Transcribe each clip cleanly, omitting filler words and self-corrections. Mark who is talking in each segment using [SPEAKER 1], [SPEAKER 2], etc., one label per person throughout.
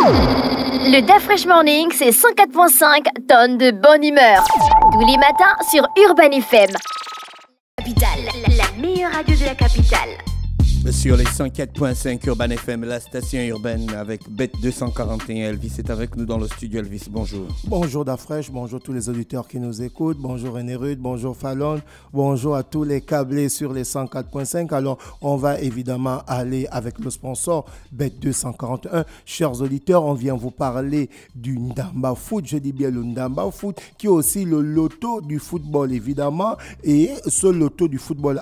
[SPEAKER 1] Le DAF Fresh Morning, c'est 104.5 tonnes de bonne humeur. Tous les matins sur Urban FM. Capitale, la meilleure radio de la capitale.
[SPEAKER 2] Sur les 104.5 Urban FM, la station urbaine avec Bête 241. Elvis est avec nous dans le studio. Elvis, bonjour.
[SPEAKER 3] Bonjour Dafresh, bonjour tous les auditeurs qui nous écoutent, bonjour René Rude, bonjour Fallon, bonjour à tous les câblés sur les 104.5. Alors, on va évidemment aller avec le sponsor Bête 241. Chers auditeurs, on vient vous parler du Ndamba Foot, je dis bien le Ndamba Foot, qui est aussi le loto du football évidemment. Et ce loto du football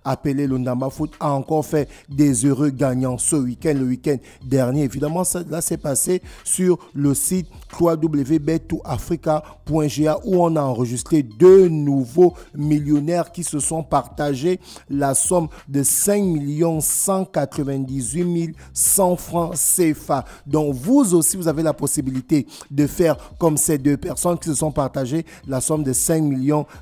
[SPEAKER 3] appelé le Ndamba Foot a encore fait des heureux gagnants ce week-end, le week-end dernier. Évidemment, là, c'est passé sur le site www.bet2africa.ga où on a enregistré deux nouveaux millionnaires qui se sont partagés la somme de 5 198 100 francs CFA. Donc, vous aussi, vous avez la possibilité de faire comme ces deux personnes qui se sont partagées la somme de 5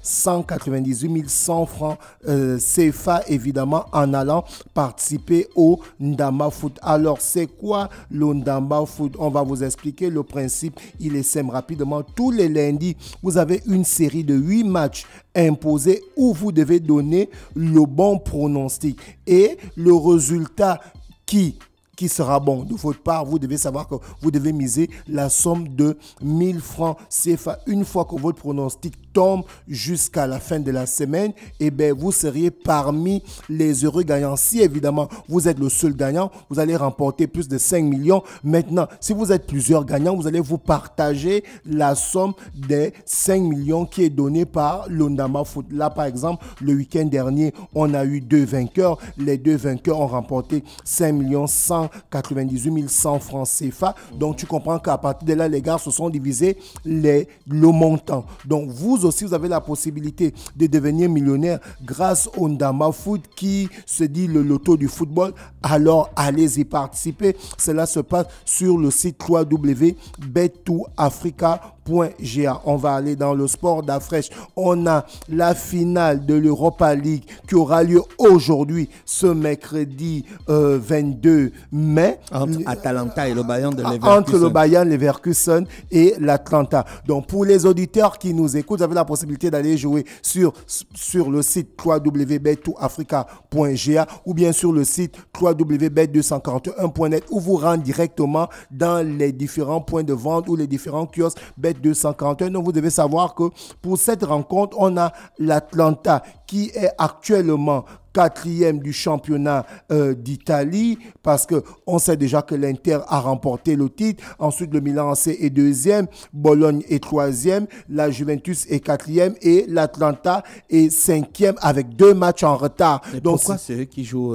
[SPEAKER 3] 198 100 francs CFA, évidemment, en allant participer au Ndamba Foot. Alors, c'est quoi le Ndamba Foot? On va vous expliquer le principe. Il est simple rapidement. Tous les lundis, vous avez une série de 8 matchs imposés où vous devez donner le bon pronostic. Et le résultat qui sera bon de votre part, vous devez savoir que vous devez miser la somme de 1000 francs CFA. Une fois que votre pronostic tombe jusqu'à la fin de la semaine, eh bien, vous seriez parmi les heureux gagnants. Si évidemment vous êtes le seul gagnant, vous allez remporter plus de 5 millions. Maintenant, si vous êtes plusieurs gagnants, vous allez vous partager la somme des 5 millions qui est donnée par le Ndamba Foot. Là, par exemple, le week-end dernier, on a eu deux vainqueurs. Les deux vainqueurs ont remporté 5 198 100 francs CFA. Donc, tu comprends qu'à partir de là, les gars se sont divisés le montant. Donc, vous aussi, vous avez la possibilité de devenir millionnaire grâce au Ndamba Foot qui se dit le loto du football. Alors, allez y participer. Cela se passe sur le site www.bet2africa.ga. On va aller dans le sport d'Afresh. On a la finale de l'Europa League qui aura lieu aujourd'hui, ce mercredi 22 mai.
[SPEAKER 2] Entre Atalanta et le Bayern de Leverkusen.
[SPEAKER 3] Entre le Bayern Leverkusen et l'Atlanta. Donc, pour les auditeurs qui nous écoutent, vous avez la possibilité d'aller jouer sur le site www.bet2africa.ga ou bien sur le site www.bet241.net où vous rentrez directement dans les différents points de vente ou les différents kiosques Bet241. Donc, vous devez savoir que pour cette rencontre, on a l'Atlanta qui est actuellement quatrième du championnat d'Italie parce qu'on sait déjà que l'Inter a remporté le titre. Ensuite, le Milan AC est deuxième, Bologne est troisième, la Juventus est quatrième et l'Atlanta est cinquième avec 2 matchs en retard.
[SPEAKER 2] Et
[SPEAKER 3] donc,
[SPEAKER 2] pourquoi c'est eux qui jouent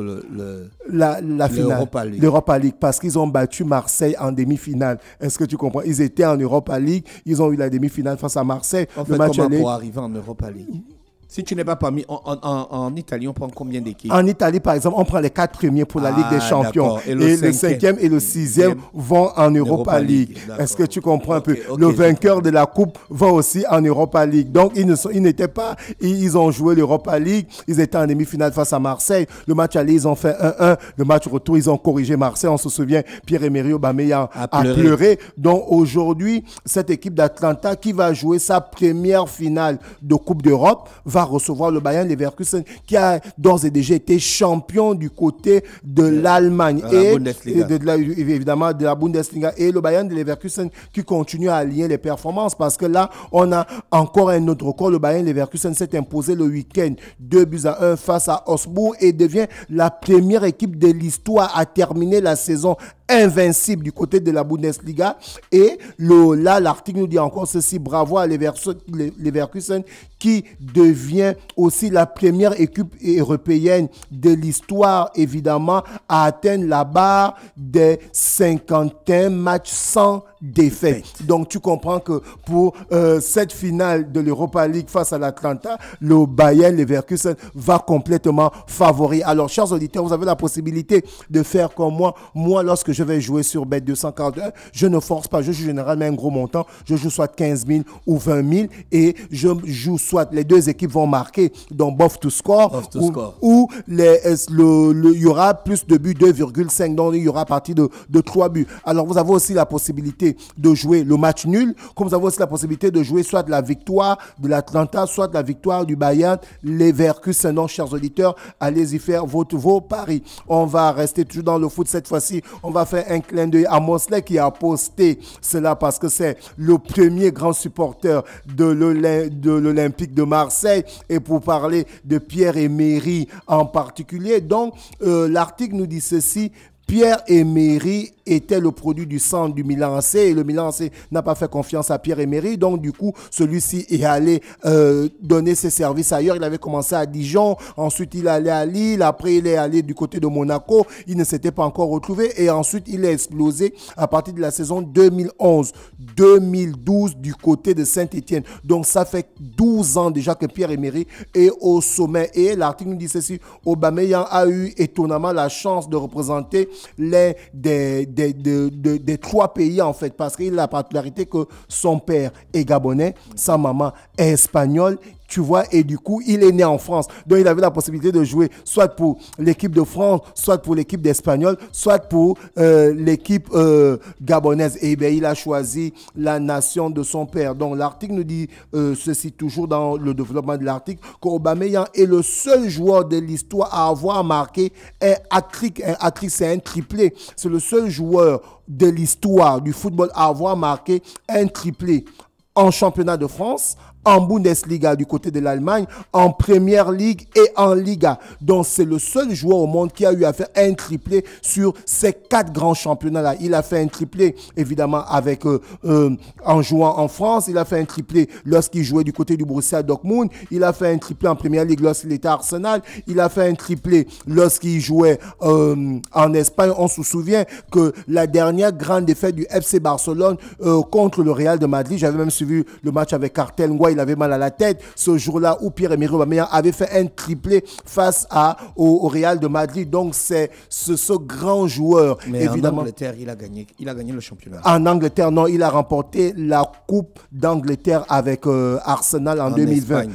[SPEAKER 3] la finale, l'Europa League, parce qu'ils ont battu Marseille en demi-finale. Est-ce que tu comprends? Ils étaient en Europa League, ils ont eu la demi-finale face à Marseille.
[SPEAKER 2] En fait, comment pour arriver en Europa League? Si tu n'es pas parmi... En Italie, on prend combien d'équipes? En
[SPEAKER 3] Italie, par exemple, on prend les 4 premiers pour la Ligue des Champions. Et le 5e et le 6e vont en Europa League. Est-ce que tu comprends un peu? Le vainqueur de la Coupe va aussi en Europa League. Donc, ils n'étaient pas... Ils ont joué l'Europa League. Ils étaient en demi-finale face à Marseille. Le match aller, ils ont fait 1-1. Le match retour, ils ont corrigé Marseille. On se souvient, Pierre-Emerick Aubameyang a pleuré. Donc, aujourd'hui, cette équipe d'Atlanta qui va jouer sa première finale de Coupe d'Europe va recevoir le Bayern Leverkusen qui a d'ores et déjà été champion du côté de l'Allemagne et évidemment de la Bundesliga, et le Bayern de Leverkusen qui continue à aligner les performances parce que là on a encore un autre record. Le Bayern Leverkusen s'est imposé le week-end 2-1 face à Augsbourg et devient la première équipe de l'histoire à terminer la saison invincible du côté de la Bundesliga. Et là, l'article nous dit encore ceci: bravo à Leverkusen qui devient aussi la première équipe européenne de l'histoire, évidemment, à atteindre la barre des 51 matchs sans défaite. Donc, tu comprends que pour cette finale de l'Europa League face à l'Atlanta, le Bayern Leverkusen va complètement favori. Alors, chers auditeurs, vous avez la possibilité de faire comme moi. Moi, lorsque je je vais jouer sur bet 241. Je ne force pas, je joue généralement un gros montant. Je joue soit 15 000 ou 20 000 et je joue soit les deux équipes vont marquer dans both to score ou il y aura plus de buts 2,5, donc il y aura à partir de 3 buts. Alors vous avez aussi la possibilité de jouer le match nul, comme vous avez aussi la possibilité de jouer soit de la victoire de l'Atlanta, soit de la victoire du Bayern Leverkusen. Donc chers auditeurs, allez-y faire vos paris. On va rester toujours dans le foot cette fois-ci. On va faire un clin d'œil à Mosley qui a posté cela parce que c'est le premier grand supporter de l'Olympique de Marseille et pour parler de Pierre-Emerick en particulier. Donc l'article nous dit ceci: Pierre-Emerick était le produit du centre du Milan AC et le Milan AC n'a pas fait confiance à Pierre-Emerick, donc du coup celui-ci est allé donner ses services ailleurs. Il avait commencé à Dijon, ensuite il est allé à Lille, après il est allé du côté de Monaco, il ne s'était pas encore retrouvé et ensuite il est explosé à partir de la saison 2011-2012 du côté de Saint-Étienne. Donc ça fait 12 ans déjà que Pierre-Emerick est au sommet et l'article nous dit ceci: Aubameyang a eu étonnamment la chance de représenter l'un des trois pays en fait, parce qu'il a la particularité que son père est gabonais, sa maman est espagnole, tu vois, et du coup, il est né en France. Donc, il avait la possibilité de jouer soit pour l'équipe de France, soit pour l'équipe d'Espagnol, soit pour l'équipe gabonaise. Et bien, il a choisi la nation de son père. Donc, l'article nous dit ceci, toujours dans le développement de l'article, qu'Aubameyang est le seul joueur de l'histoire à avoir marqué un hat-trick. Un hat-trick, c'est un triplé. C'est le seul joueur de l'histoire du football à avoir marqué un triplé en championnat de France, en Bundesliga du côté de l'Allemagne, en Premier League et en Liga. Donc, c'est le seul joueur au monde qui a eu à faire un triplé sur ces 4 grands championnats-là. Il a fait un triplé, évidemment, avec en jouant en France. Il a fait un triplé lorsqu'il jouait du côté du Borussia Dortmund. Il a fait un triplé en Premier League lorsqu'il était à Arsenal. Il a fait un triplé lorsqu'il jouait en Espagne. On se souvient que la dernière grande défaite du FC Barcelone contre le Real de Madrid, j'avais même suivi le match avec Cartel Ngwa, il avait mal à la tête. Ce jour-là où Pierre-Emerick Aubameyang avait fait un triplé face au Real de Madrid. Donc, c'est ce grand joueur.
[SPEAKER 2] Mais
[SPEAKER 3] évidemment,
[SPEAKER 2] en Angleterre, il a gagné le championnat.
[SPEAKER 3] En Angleterre, non, il a remporté la Coupe d'Angleterre avec Arsenal en 2020.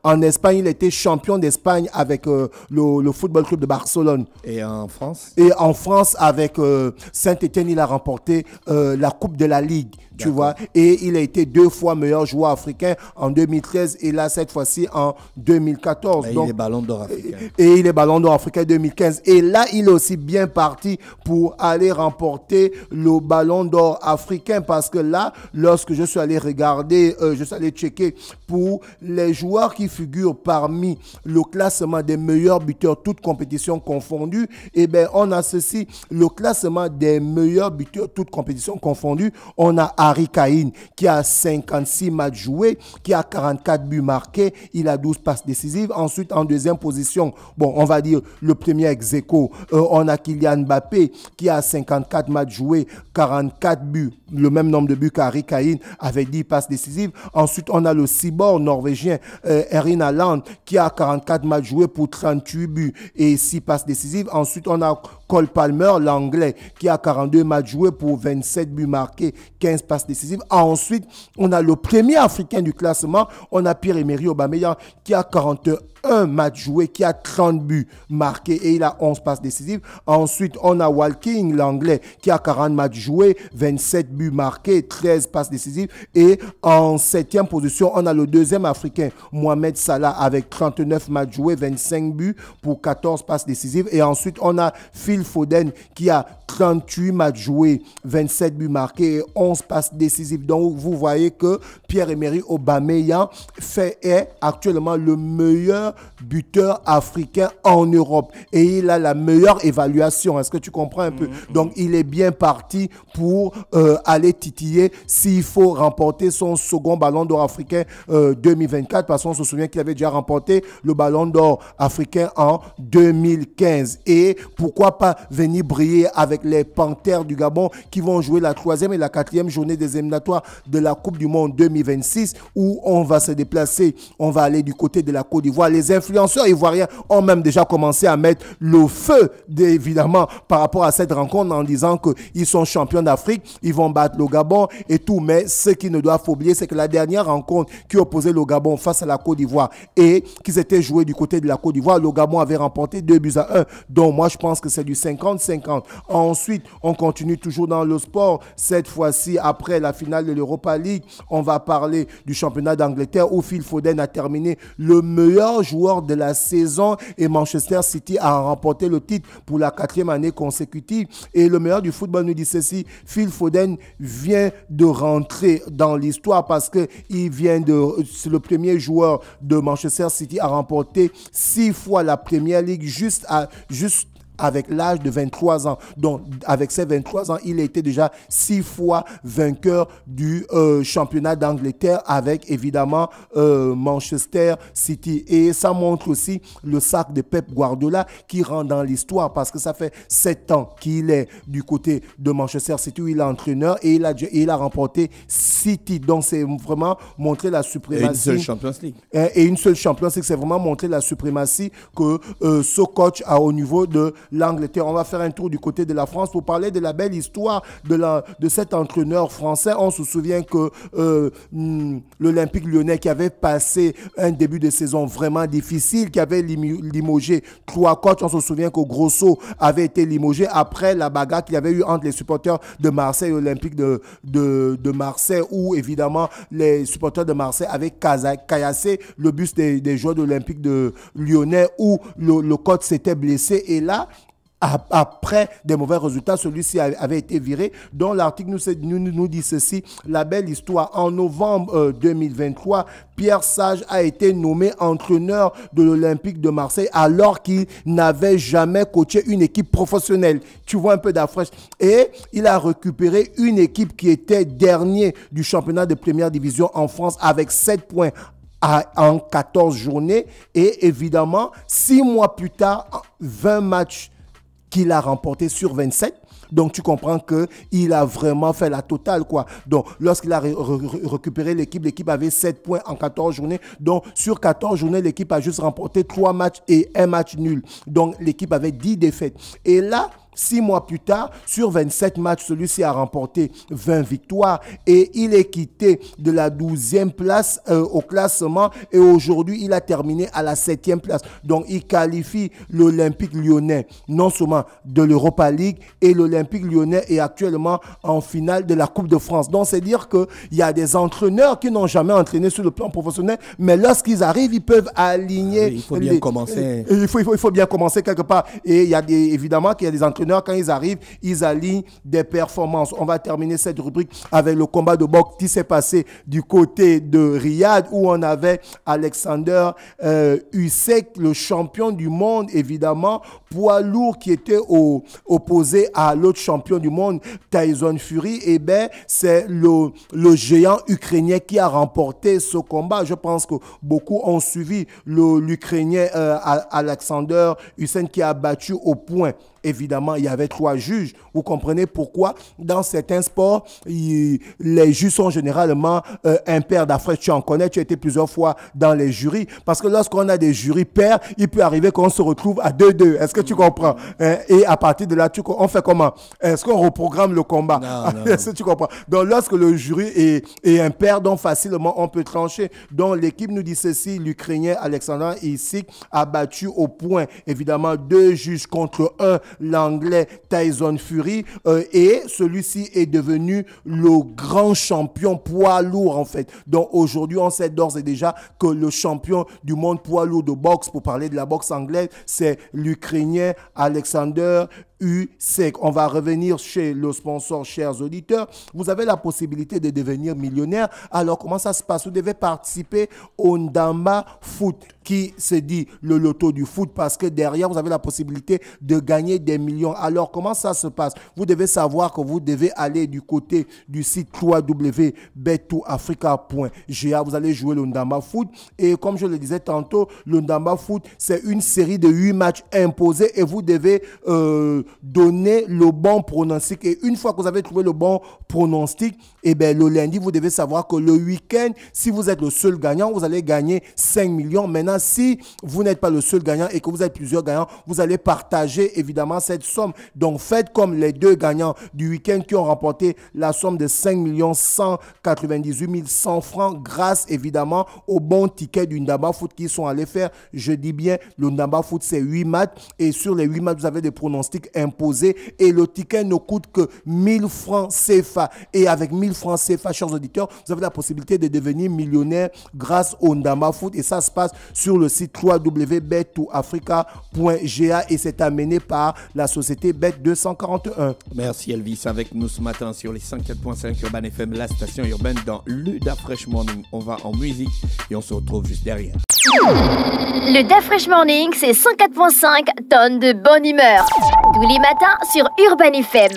[SPEAKER 3] En Espagne, il était champion d'Espagne avec le Football Club de Barcelone.
[SPEAKER 2] Et en France?
[SPEAKER 3] Et en France, avec Saint-Étienne, il a remporté la Coupe de la Ligue. Tu vois, et il a été 2 fois meilleur joueur africain en 2013 et là, cette fois-ci, en 2014.
[SPEAKER 2] Mais
[SPEAKER 3] donc,
[SPEAKER 2] il est ballon d'or africain.
[SPEAKER 3] Et il est ballon d'or africain 2015. Et là, il est aussi bien parti pour aller remporter le ballon d'or africain parce que là, lorsque je suis allé regarder, je suis allé checker pour les joueurs qui figurent parmi le classement des meilleurs buteurs, toutes compétitions confondues, eh bien, on a ceci, le classement des meilleurs buteurs, toutes compétitions confondues. On a Harry Kane qui a 56 matchs joués, qui a 44 buts marqués, il a 12 passes décisives. Ensuite, en deuxième position, bon, on va dire le premier ex-aequo, on a Kylian Mbappé qui a 54 matchs joués, 44 buts, le même nombre de buts qu'Harry Kane avec 10 passes décisives. Ensuite, on a le cyborg norvégien Erling Haaland qui a 44 matchs joués pour 38 buts et 6 passes décisives. Ensuite, on a Cole Palmer, l'anglais, qui a 42 matchs joués pour 27 buts marqués, 15 passes décisives. Ensuite, on a le premier africain du classement, on a Pierre-Emerick Aubameyang qui a 41 matchs joués, qui a 30 buts marqués et il a 11 passes décisives. Ensuite, on a Walking, l'anglais, qui a 40 matchs joués, 27 buts marqués, 13 passes décisives. Et en 7e position, on a le deuxième africain, Mohamed Salah, avec 39 matchs joués, 25 buts pour 14 passes décisives. Et ensuite, on a Phil Foden qui a 38 matchs joués, 27 buts marqués et 11 passes décisives. Donc, vous voyez que Pierre-Emerick Aubameyang est actuellement le meilleur buteur africain en Europe. Et il a la meilleure évaluation. Est-ce que tu comprends un peu? Donc, il est bien parti pour aller titiller s'il faut remporter son second ballon d'or africain 2024. Parce qu'on se souvient qu'il avait déjà remporté le ballon d'or africain en 2015. Et pourquoi pas venir briller avec les Panthères du Gabon qui vont jouer la 3e et la 4e journée des éliminatoires de la Coupe du Monde 2026 où on va se déplacer, on va aller du côté de la Côte d'Ivoire. Les influenceurs ivoiriens ont même déjà commencé à mettre le feu, évidemment, par rapport à cette rencontre en disant qu'ils sont champions d'Afrique, ils vont battre le Gabon et tout. Mais ce qu'ils ne doivent pas oublier, c'est que la dernière rencontre qui opposait le Gabon face à la Côte d'Ivoire et qui s'était jouée du côté de la Côte d'Ivoire, le Gabon avait remporté 2-1. Donc moi, je pense que c'est du 50-50. Ensuite, on continue toujours dans le sport. Cette fois-ci, après la finale de l'Europa League, on va parler du championnat d'Angleterre où Phil Foden a terminé le meilleur joueur de la saison et Manchester City a remporté le titre pour la 4e année consécutive. Et le meilleur du football nous dit ceci: Phil Foden vient de rentrer dans l'histoire parce que c'est le premier joueur de Manchester City à remporter 6 fois la Premier League juste avec l'âge de 23 ans. Donc, avec ses 23 ans, il était déjà 6 fois vainqueur du championnat d'Angleterre avec, évidemment, Manchester City. Et ça montre aussi le sac de Pep Guardiola qui rentre dans l'histoire parce que ça fait 7 ans qu'il est du côté de Manchester City où il est entraîneur et il a remporté 6 titres. Donc, c'est vraiment montrer la suprématie.
[SPEAKER 2] Et une seule Champions League.
[SPEAKER 3] Et une seule Champions League, c'est vraiment montrer la suprématie que ce coach a au niveau de l'Angleterre. On va faire un tour du côté de la France pour parler de la belle histoire de cet entraîneur français. On se souvient que l'Olympique Lyonnais qui avait passé un début de saison vraiment difficile, qui avait limogé 3 coachs. On se souvient que Grosso avait été limogé après la bagarre qu'il y avait eu entre les supporters de Marseille et l'Olympique de Marseille où évidemment les supporters de Marseille avaient caillassé le bus des joueurs de l'Olympique de Lyonnais où le coach s'était blessé et là, après des mauvais résultats, celui-ci avait été viré. Donc l'article nous dit ceci: la belle histoire. En novembre 2023, Pierre Sage a été nommé entraîneur de l'Olympique de Marseille alors qu'il n'avait jamais coaché une équipe professionnelle. Tu vois un peu d'afraîche. Et il a récupéré une équipe qui était dernier du championnat de première division en France avec 7 points en 14 journées. Et évidemment, 6 mois plus tard, 20 matchs qu'il a remporté sur 27. Donc, tu comprends qu'il a vraiment fait la totale, quoi. Donc, lorsqu'il a récupéré l'équipe avait 7 points en 14 journées. Donc, sur 14 journées, l'équipe a juste remporté 3 matchs et 1 match nul. Donc, l'équipe avait 10 défaites. Et là, 6 mois plus tard, sur 27 matchs, celui-ci a remporté 20 victoires et il est quitté de la 12e place au classement et aujourd'hui, il a terminé à la 7e place. Donc, il qualifie l'Olympique Lyonnais non seulement de l'Europa League et l'Olympique Lyonnais est actuellement en finale de la Coupe de France. Donc, c'est dire qu'il y a des entraîneurs qui n'ont jamais entraîné sur le plan professionnel, mais lorsqu'ils arrivent, ils peuvent aligner.
[SPEAKER 2] Oui, il faut bien commencer.
[SPEAKER 3] Il faut bien commencer quelque part. Et il y a évidemment qu'il y a des entraîneurs, quand ils arrivent, ils alignent des performances. On va terminer cette rubrique avec le combat de boxe qui s'est passé du côté de Riyad où on avait Alexander Usyk, le champion du monde, évidemment, poids lourd qui était opposé à l'autre champion du monde, Tyson Fury. Et bien, c'est le géant ukrainien qui a remporté ce combat. Je pense que beaucoup ont suivi l'Ukrainien Alexander Usyk qui a battu au point. Évidemment, il y avait 3 juges. Vous comprenez pourquoi? Dans certains sports, les juges sont généralement impairs d'Afrique. Tu en connais, tu as été plusieurs fois dans les jurys. Parce que lorsqu'on a des jurys pairs, il peut arriver qu'on se retrouve à 2-2. Est-ce que tu comprends? Et à partir de là, on fait comment? Est-ce qu'on reprogramme le combat?
[SPEAKER 2] Non.
[SPEAKER 3] Est-ce que tu comprends? Donc, lorsque le jury est impair, donc facilement, on peut trancher. Donc, l'équipe nous dit ceci, l'Ukrainien Alexander Usyk a battu au point, évidemment, 2 juges contre 1, l'anglais Tyson Fury, et celui-ci est devenu le grand champion poids lourd en fait. Donc aujourd'hui, on sait d'ores et déjà que le champion du monde poids lourd de boxe, pour parler de la boxe anglaise, c'est l'Ukrainien Alexander Usyk. On va revenir chez le sponsor, chers auditeurs. Vous avez la possibilité de devenir millionnaire. Alors, comment ça se passe? Vous devez participer au Ndamba Foot, qui se dit le loto du foot parce que derrière, vous avez la possibilité de gagner des millions. Alors, comment ça se passe? Vous devez savoir que vous devez aller du côté du site www.bet2africa.ga. Vous allez jouer le Ndamba Foot. Et comme je le disais tantôt, le Ndamba Foot, c'est une série de 8 matchs imposés et vous devez donner le bon pronostic. Et une fois que vous avez trouvé le bon pronostic, eh bien, le lundi, vous devez savoir que le week-end, si vous êtes le seul gagnant, vous allez gagner 5 millions. Maintenant, si vous n'êtes pas le seul gagnant et que vous êtes plusieurs gagnants, vous allez partager évidemment cette somme. Donc, faites comme les deux gagnants du week-end qui ont remporté la somme de 5 198 100 francs grâce évidemment au bon ticket du Ndamba Foot qu'ils sont allés faire. Je dis bien, le Ndamba Foot, c'est 8 matchs et sur les 8 matchs, vous avez des pronostics imposés et le ticket ne coûte que 1000 francs CFA. Et avec 1000 francs CFA, chers auditeurs, vous avez la possibilité de devenir millionnaire grâce au Ndamba Foot et ça se passe sur le site www.bet2africa.ga et c'est amené par la société Bet241.
[SPEAKER 2] Merci Elvis avec nous ce matin sur les 104.5 Urban FM, la station urbaine dans le Da Fresh Morning. On va en musique et on se retrouve juste derrière.
[SPEAKER 1] Le Da Fresh Morning, c'est 104.5 tonnes de bonne humeur. Tous les matins sur Urban FM.